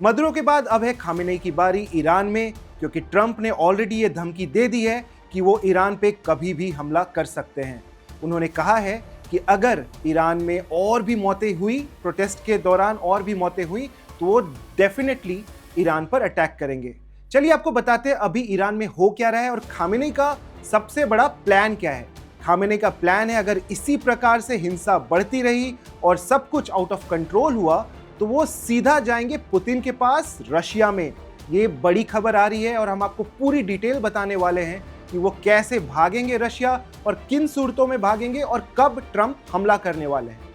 Maduro के बाद अब है खामेनेई की बारी ईरान में, क्योंकि ट्रंप ने ऑलरेडी ये धमकी दे दी है कि वो ईरान पे कभी भी हमला कर सकते हैं। उन्होंने कहा है कि अगर ईरान में और भी मौतें हुई, प्रोटेस्ट के दौरान और भी मौतें हुई, तो वो डेफिनेटली ईरान पर अटैक करेंगे। चलिए आपको बताते हैं अभी ईरान में हो क्या रहा है और खामेनेई का सबसे बड़ा प्लान क्या है। खामेनेई का प्लान है, अगर इसी प्रकार से हिंसा बढ़ती रही और सब कुछ आउट ऑफ कंट्रोल हुआ तो वो सीधा जाएंगे पुतिन के पास रशिया में। ये बड़ी खबर आ रही है और हम आपको पूरी डिटेल बताने वाले हैं कि वो कैसे भागेंगे रशिया और किन सूरतों में भागेंगे और कब ट्रंप हमला करने वाले हैं।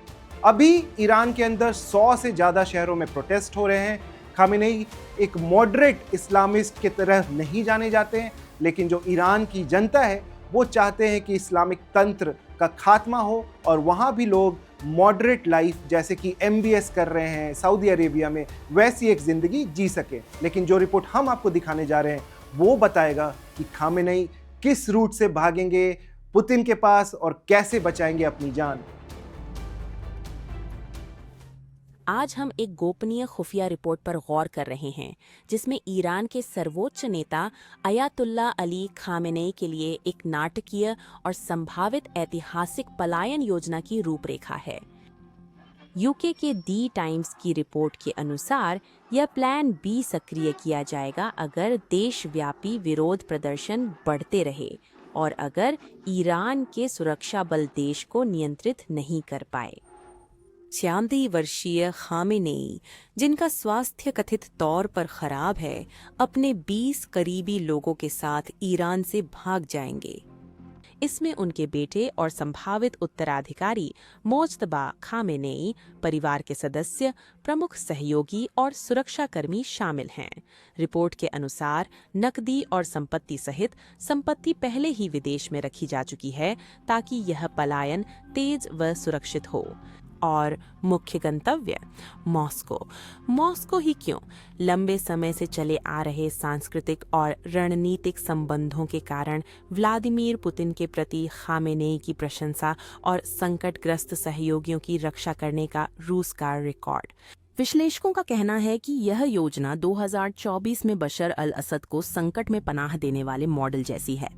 अभी ईरान के अंदर 100 से ज्यादा शहरों में प्रोटेस्ट हो रहे हैं। खामेनेई एक मॉडरेट इस्लामिस्ट की तरह नहीं जाने जाते हैं, लेकिन जो ईरान की जनता है वो चाहते हैं कि इस्लामिक तंत्र का खात्मा हो और वहाँ भी लोग मॉडरेट लाइफ जैसे कि एमबीएस कर रहे हैं सऊदी अरेबिया में, वैसी एक ज़िंदगी जी सके। लेकिन जो रिपोर्ट हम आपको दिखाने जा रहे हैं वो बताएगा कि खामेनेई किस रूट से भागेंगे पुतिन के पास और कैसे बचाएंगे अपनी जान। आज हम एक गोपनीय खुफिया रिपोर्ट पर गौर कर रहे हैं, जिसमें ईरान के सर्वोच्च नेता अयातुल्ला अली खामेनेई के लिए एक नाटकीय और संभावित ऐतिहासिक पलायन योजना की रूपरेखा है। यूके के दी टाइम्स की रिपोर्ट के अनुसार यह प्लान बी सक्रिय किया जाएगा अगर देशव्यापी विरोध प्रदर्शन बढ़ते रहे और अगर ईरान के सुरक्षा बल देश को नियंत्रित नहीं कर पाए। 96 वर्षीय खामेनेई, जिनका स्वास्थ्य कथित तौर पर खराब है, अपने 20 करीबी लोगों के साथ ईरान से भाग जाएंगे। इसमें उनके बेटे और संभावित उत्तराधिकारी मोज्तबा खामेनेई, परिवार के सदस्य, प्रमुख सहयोगी और सुरक्षाकर्मी शामिल हैं। रिपोर्ट के अनुसार नकदी और संपत्ति सहित संपत्ति पहले ही विदेश में रखी जा चुकी है ताकि यह पलायन तेज व सुरक्षित हो। और मुख्य गंतव्य मॉस्को ही क्यों, लंबे समय से चले आ रहे सांस्कृतिक और रणनीतिक संबंधों के कारण व्लादिमीर पुतिन के प्रति खामेनेई की प्रशंसा और संकटग्रस्त सहयोगियों की रक्षा करने का रूस का रिकॉर्ड। विश्लेषकों का कहना है कि यह योजना 2024 में बशर अल असद को संकट में पनाह देने वाले मॉडल जैसी है।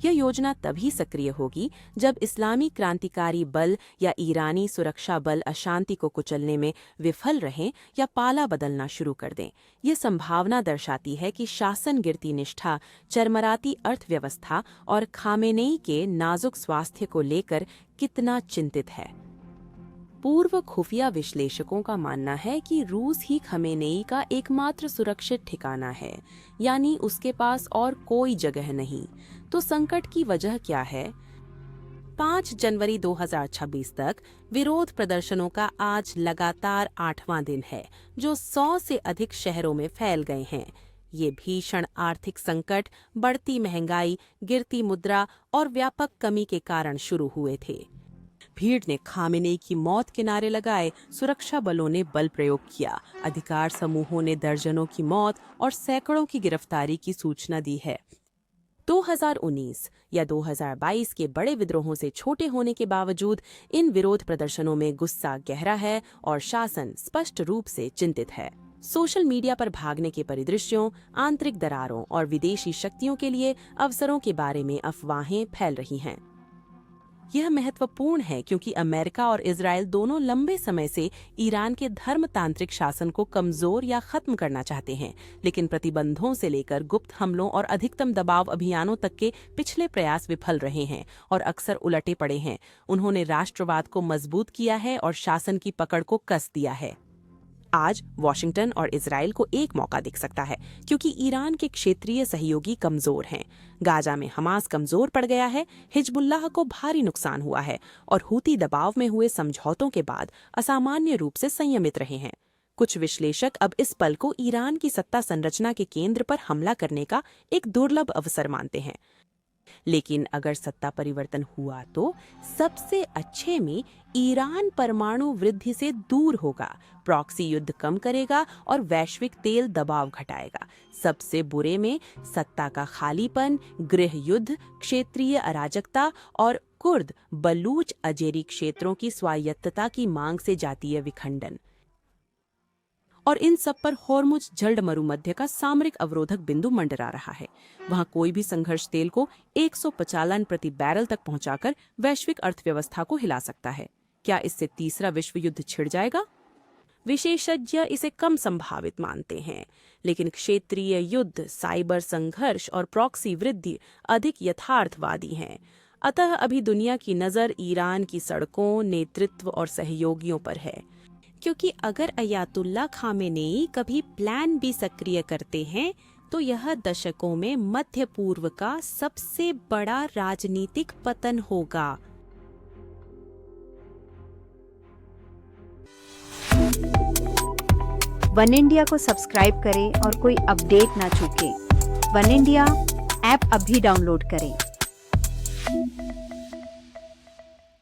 यह योजना तभी सक्रिय होगी जब इस्लामी क्रांतिकारी बल या ईरानी सुरक्षा बल अशांति को कुचलने में विफल रहें या पाला बदलना शुरू कर दें। यह संभावना दर्शाती है कि शासन गिरती निष्ठा, चरमराती अर्थव्यवस्था और खामेनेई के नाजुक स्वास्थ्य को लेकर कितना चिंतित है। पूर्व खुफिया विश्लेषकों का मानना है कि रूस ही खामेनेई का एकमात्र सुरक्षित ठिकाना है, यानी उसके पास और कोई जगह नहीं। तो संकट की वजह क्या है? 5 जनवरी 2026 तक विरोध प्रदर्शनों का आज लगातार 8वां दिन है, जो 100 से अधिक शहरों में फैल गए हैं। ये भीषण आर्थिक संकट, बढ़ती महंगाई, गिरती मुद्रा और व्यापक कमी के कारण शुरू हुए थे। भीड़ ने खामेनेई की मौत के नारे लगाए, सुरक्षा बलों ने बल प्रयोग किया, अधिकार समूहों ने दर्जनों की मौत और सैकड़ों की गिरफ्तारी की सूचना दी है। 2019 या 2022 के बड़े विद्रोहों से छोटे होने के बावजूद इन विरोध प्रदर्शनों में गुस्सा गहरा है और शासन स्पष्ट रूप से चिंतित है। सोशल मीडिया पर भागने के परिदृश्यों, आंतरिक दरारों और विदेशी शक्तियों के लिए अवसरों के बारे में अफवाहें फैल रही हैं। यह महत्वपूर्ण है क्योंकि अमेरिका और इजराइल दोनों लंबे समय से ईरान के धर्मतांत्रिक शासन को कमजोर या खत्म करना चाहते हैं, लेकिन प्रतिबंधों से लेकर गुप्त हमलों और अधिकतम दबाव अभियानों तक के पिछले प्रयास विफल रहे हैं और अक्सर उलटे पड़े हैं। उन्होंने राष्ट्रवाद को मजबूत किया है और शासन की पकड़ को कस दिया है। आज वाशिंगटन और इजराइल को एक मौका दिख सकता है, क्योंकि ईरान के क्षेत्रीय सहयोगी कमजोर हैं। गाजा में हमास कमजोर पड़ गया है, हिजबुल्लाह को भारी नुकसान हुआ है और हूती दबाव में हुए समझौतों के बाद असामान्य रूप से संयमित रहे हैं। कुछ विश्लेषक अब इस पल को ईरान की सत्ता संरचना के केंद्र पर हमला करने का एक दुर्लभ अवसर मानते हैं। लेकिन अगर सत्ता परिवर्तन हुआ तो सबसे अच्छे में ईरान परमाणु वृद्धि से दूर होगा, प्रॉक्सी युद्ध कम करेगा और वैश्विक तेल दबाव घटाएगा। सबसे बुरे में सत्ता का खालीपन, गृह युद्ध, क्षेत्रीय अराजकता और कुर्द बलूच अजेरी क्षेत्रों की स्वायत्तता की मांग से जातीय विखंडन। और इन सब पर होर्मुज जल्द मरुमध्य का सामरिक अवरोधक बिंदु मंडरा रहा है। वहां कोई भी संघर्ष तेल को 150 प्रति बैरल तक पहुंचाकर वैश्विक अर्थव्यवस्था को हिला सकता है। क्या इससे तीसरा विश्व युद्ध छिड़ जाएगा? विशेषज्ञ इसे कम संभावित मानते हैं, लेकिन क्षेत्रीय युद्ध, साइबर संघर्ष और प्रॉक्सी वृद्धि अधिक यथार्थवादी हैं। अतः अभी दुनिया की नज़र ईरान की सड़कों, नेतृत्व और सहयोगियों पर है, क्योंकि अगर अयातुल्ला खामेनेई कभी प्लान बी सक्रिय करते हैं तो यह दशकों में मध्य पूर्व का सबसे बड़ा राजनीतिक पतन होगा। वन इंडिया को सब्सक्राइब करें और कोई अपडेट ना चूकें। वन इंडिया ऐप अभी डाउनलोड करें।